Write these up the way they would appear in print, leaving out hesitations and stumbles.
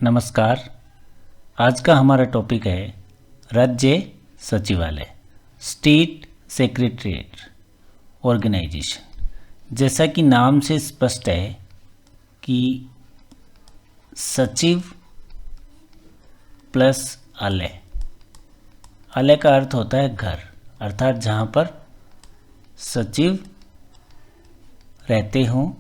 नमस्कार। आज का हमारा टॉपिक है राज्य सचिवालय, स्टेट सेक्रेटरीट ऑर्गेनाइजेशन। जैसा कि नाम से स्पष्ट है कि सचिव प्लस आलय, आलय का अर्थ होता है घर, अर्थात जहाँ पर सचिव रहते हों,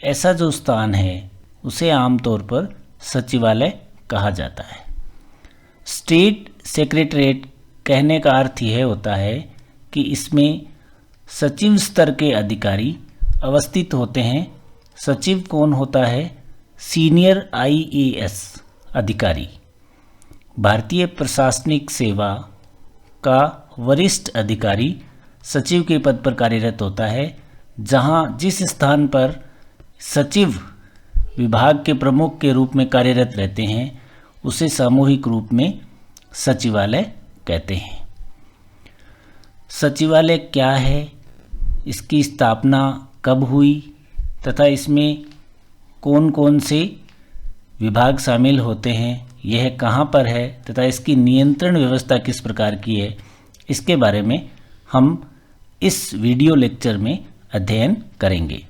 ऐसा जो स्थान है उसे आमतौर पर सचिवालय कहा जाता है। स्टेट सेक्रेटरीट कहने का अर्थ यह होता है कि इसमें सचिव स्तर के अधिकारी अवस्थित होते हैं। सचिव कौन होता है? सीनियर IAS अधिकारी। भारतीय प्रशासनिक सेवा का वरिष्ठ अधिकारी सचिव के पद पर कार्यरत होता है। जहां जिस स्थान पर सचिव विभाग के प्रमुख के रूप में कार्यरत रहते हैं उसे सामूहिक रूप में सचिवालय कहते हैं। सचिवालय क्या है, इसकी स्थापना कब हुई तथा इसमें कौन कौन से विभाग शामिल होते हैं, यह कहाँ पर है तथा इसकी नियंत्रण व्यवस्था किस प्रकार की है, इसके बारे में हम इस वीडियो लेक्चर में अध्ययन करेंगे।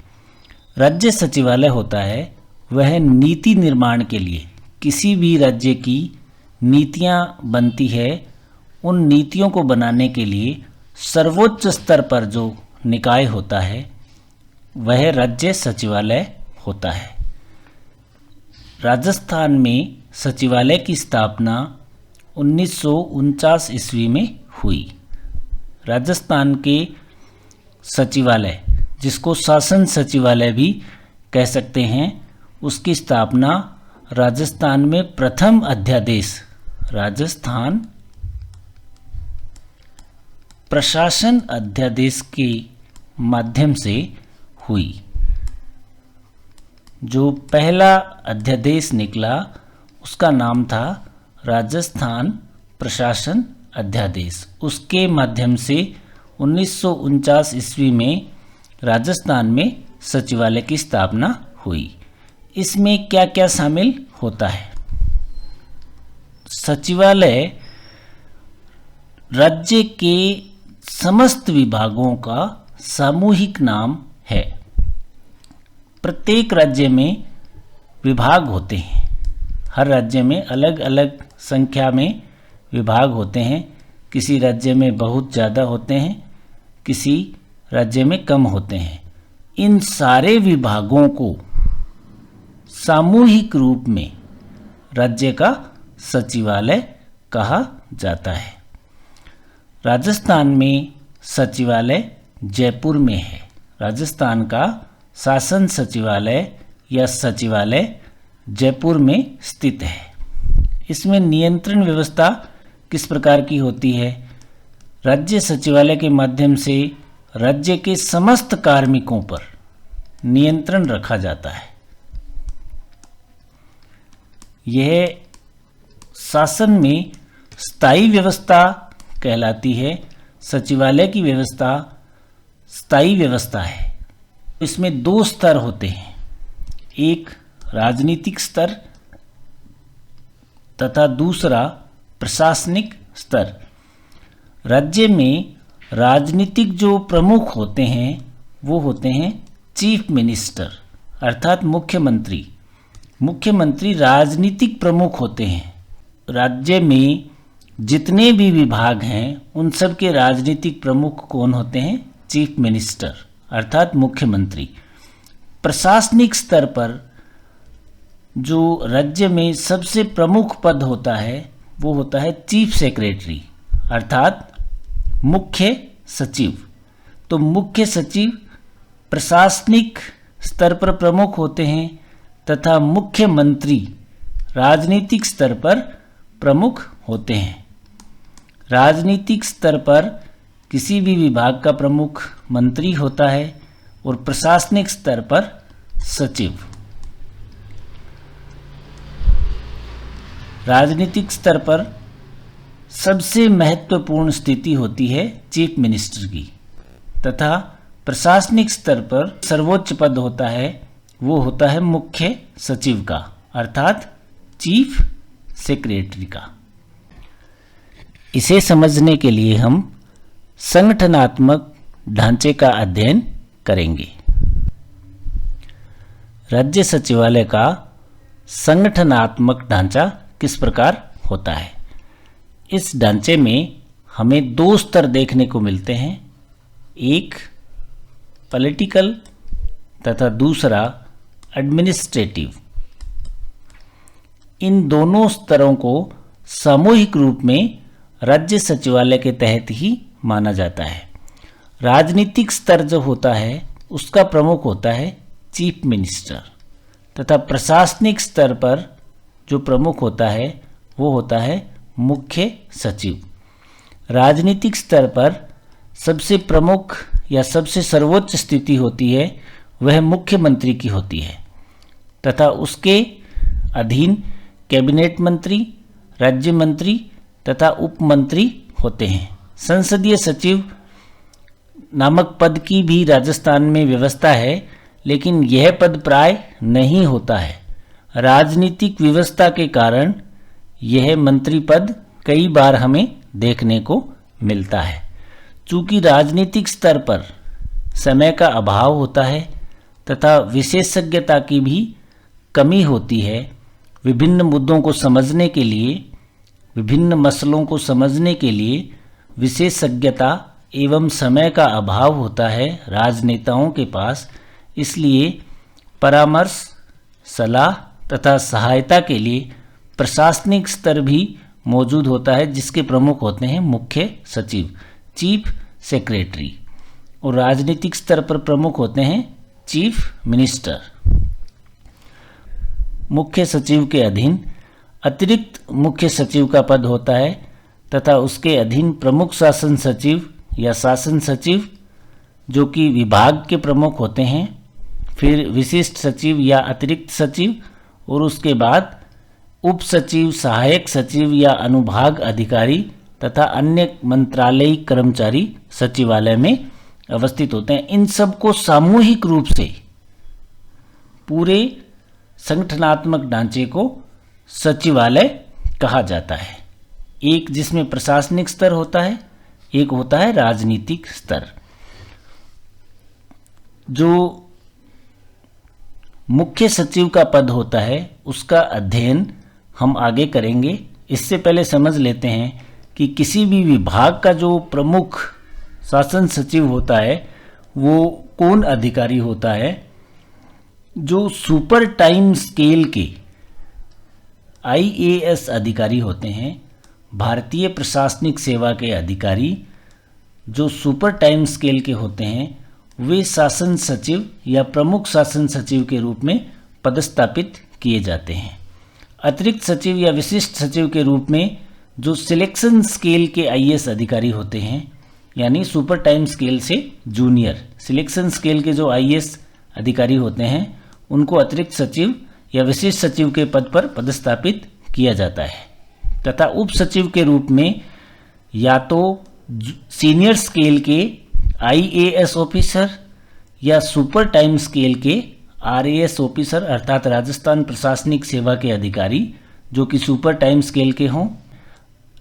राज्य सचिवालय होता है वह नीति निर्माण के लिए, किसी भी राज्य की नीतियां बनती है, उन नीतियों को बनाने के लिए सर्वोच्च स्तर पर जो निकाय होता है वह राज्य सचिवालय होता है। राजस्थान में सचिवालय की स्थापना 1949 ईस्वी में हुई। राजस्थान के सचिवालय, जिसको शासन सचिवालय भी कह सकते हैं, उसकी स्थापना राजस्थान में प्रथम अध्यादेश राजस्थान प्रशासन अध्यादेश के माध्यम से हुई। जो पहला अध्यादेश निकला उसका नाम था राजस्थान प्रशासन अध्यादेश। उसके माध्यम से 1949 ईस्वी में राजस्थान में सचिवालय की स्थापना हुई। इसमें क्या क्या शामिल होता है? सचिवालय राज्य के समस्त विभागों का सामूहिक नाम है। प्रत्येक राज्य में विभाग होते हैं। हर राज्य में अलग अलग संख्या में विभाग होते हैं। किसी राज्य में बहुत ज़्यादा होते हैं, किसी राज्य में कम होते हैं। इन सारे विभागों को सामूहिक रूप में राज्य का सचिवालय कहा जाता है। राजस्थान में सचिवालय जयपुर में है। राजस्थान का शासन सचिवालय या सचिवालय जयपुर में स्थित है। इसमें नियंत्रण व्यवस्था किस प्रकार की होती है? राज्य सचिवालय के माध्यम से राज्य के समस्त कार्मिकों पर नियंत्रण रखा जाता है। यह शासन में स्थायी व्यवस्था कहलाती है। सचिवालय की व्यवस्था स्थायी व्यवस्था है। इसमें दो स्तर होते हैं, एक राजनीतिक स्तर तथा दूसरा प्रशासनिक स्तर। राज्य में राजनीतिक जो प्रमुख होते हैं वो होते हैं चीफ मिनिस्टर, अर्थात मुख्यमंत्री। मुख्यमंत्री राजनीतिक प्रमुख होते हैं। राज्य में जितने भी विभाग हैं उन सब के राजनीतिक प्रमुख कौन होते हैं? चीफ मिनिस्टर, अर्थात मुख्यमंत्री। प्रशासनिक स्तर पर जो राज्य में सबसे प्रमुख पद होता है वो होता है चीफ सेक्रेटरी, अर्थात मुख्य सचिव। तो मुख्य सचिव प्रशासनिक स्तर पर प्रमुख होते हैं तथा मुख्यमंत्री राजनीतिक स्तर पर प्रमुख होते हैं। राजनीतिक स्तर पर किसी भी विभाग का प्रमुख मंत्री होता है और प्रशासनिक स्तर पर सचिव। राजनीतिक स्तर पर सबसे महत्वपूर्ण स्थिति होती है चीफ मिनिस्टर की तथा प्रशासनिक स्तर पर सर्वोच्च पद होता है वो होता है मुख्य सचिव का, अर्थात चीफ सेक्रेटरी का। इसे समझने के लिए हम संगठनात्मक ढांचे का अध्ययन करेंगे। राज्य सचिवालय का संगठनात्मक ढांचा किस प्रकार होता है? इस ढांचे में हमें दो स्तर देखने को मिलते हैं, एक पॉलिटिकल तथा दूसरा एडमिनिस्ट्रेटिव। इन दोनों स्तरों को सामूहिक रूप में राज्य सचिवालय के तहत ही माना जाता है। राजनीतिक स्तर जो होता है उसका प्रमुख होता है चीफ मिनिस्टर तथा प्रशासनिक स्तर पर जो प्रमुख होता है वो होता है मुख्य सचिव। राजनीतिक स्तर पर सबसे प्रमुख या सबसे सर्वोच्च स्थिति होती है वह मुख्यमंत्री की होती है तथा उसके अधीन कैबिनेट मंत्री, राज्य मंत्री तथा उप मंत्री होते हैं। संसदीय सचिव नामक पद की भी राजस्थान में व्यवस्था है, लेकिन यह पद प्राय नहीं होता है। राजनीतिक व्यवस्था के कारण यह मंत्री पद कई बार हमें देखने को मिलता है। चूँकि राजनीतिक स्तर पर समय का अभाव होता है तथा विशेषज्ञता की भी कमी होती है, विभिन्न मुद्दों को समझने के लिए, विभिन्न मसलों को समझने के लिए विशेषज्ञता एवं समय का अभाव होता है राजनेताओं के पास। इसलिए परामर्श, सलाह तथा सहायता के लिए प्रशासनिक स्तर भी मौजूद होता है, जिसके प्रमुख होते हैं मुख्य सचिव, चीफ सेक्रेटरी, और राजनीतिक स्तर पर प्रमुख होते हैं चीफ मिनिस्टर। मुख्य सचिव के अधीन अतिरिक्त मुख्य सचिव का पद होता है तथा उसके अधीन प्रमुख शासन सचिव या शासन सचिव जो कि विभाग के प्रमुख होते हैं, फिर विशिष्ट सचिव या अतिरिक्त सचिव, और उसके बाद उप सचिव, सहायक सचिव या अनुभाग अधिकारी तथा अन्य मंत्रालयी कर्मचारी सचिवालय में अवस्थित होते हैं। इन सबको सामूहिक रूप से पूरे संगठनात्मक ढांचे को सचिवालय कहा जाता है। एक जिसमें प्रशासनिक स्तर होता है, एक होता है राजनीतिक स्तर। जो मुख्य सचिव का पद होता है उसका अध्ययन हम आगे करेंगे। इससे पहले समझ लेते हैं कि किसी भी विभाग का जो प्रमुख शासन सचिव होता है वो कौन अधिकारी होता है। जो सुपर टाइम स्केल के IAS अधिकारी होते हैं, भारतीय प्रशासनिक सेवा के अधिकारी जो सुपर टाइम स्केल के होते हैं, वे शासन सचिव या प्रमुख शासन सचिव के रूप में पदस्थापित किए जाते हैं। अतिरिक्त सचिव या विशिष्ट सचिव के रूप में जो सिलेक्शन स्केल के IAS अधिकारी होते हैं, यानी सुपर टाइम स्केल से जूनियर सिलेक्शन स्केल के जो IAS अधिकारी होते हैं, उनको अतिरिक्त सचिव या विशिष्ट सचिव के पद पर पदस्थापित किया जाता है। तथा उप सचिव के रूप में या तो सीनियर स्केल के IAS ऑफिसर या सुपर टाइम स्केल के RAS ऑफिसर अर्थात राजस्थान प्रशासनिक सेवा के अधिकारी जो कि सुपर टाइम स्केल के हों,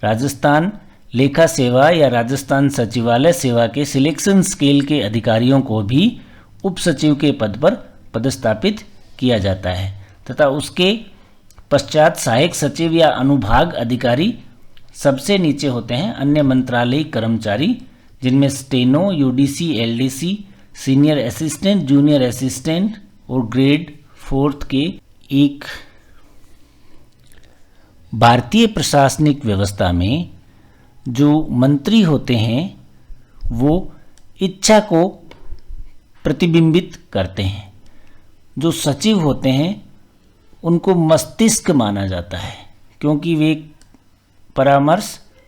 राजस्थान लेखा सेवा या राजस्थान सचिवालय सेवा के सिलेक्शन स्केल के अधिकारियों को भी उप सचिव के पद पर पदस्थापित किया जाता है। तथा उसके पश्चात सहायक सचिव या अनुभाग अधिकारी सबसे नीचे होते हैं अन्य मंत्रालयी कर्मचारी, जिनमें steno, UDC, LDC, senior assistant, junior assistant और ग्रेड 4 के एक। भारतीय प्रशासनिक व्यवस्था में जो मंत्री होते हैं वो इच्छा को प्रतिबिंबित करते हैं। जो सचिव होते हैं उनको मस्तिष्क माना जाता है, क्योंकि वे परामर्श,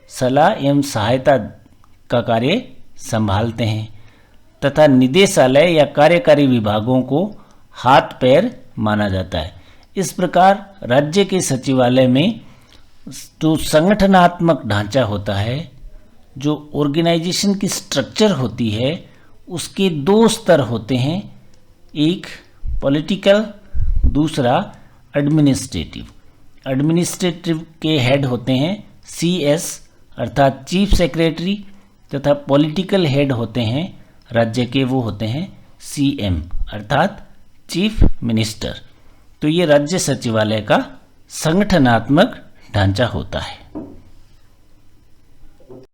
सलाह एवं सहायता का कार्य संभालते हैं तथा निदेशालय या कार्यकारी विभागों को हाथ पैर माना जाता है। इस प्रकार राज्य के सचिवालय में जो संगठनात्मक ढांचा होता है, जो ऑर्गेनाइजेशन की स्ट्रक्चर होती है, उसके दो स्तर होते हैं, एक पॉलिटिकल, दूसरा एडमिनिस्ट्रेटिव। एडमिनिस्ट्रेटिव के हेड होते हैं CS अर्थात चीफ सेक्रेटरी, तथा पॉलिटिकल हेड होते हैं राज्य के, वो होते हैं CM अर्थात चीफ मिनिस्टर। तो ये राज्य सचिवालय का संगठनात्मक ढांचा होता है।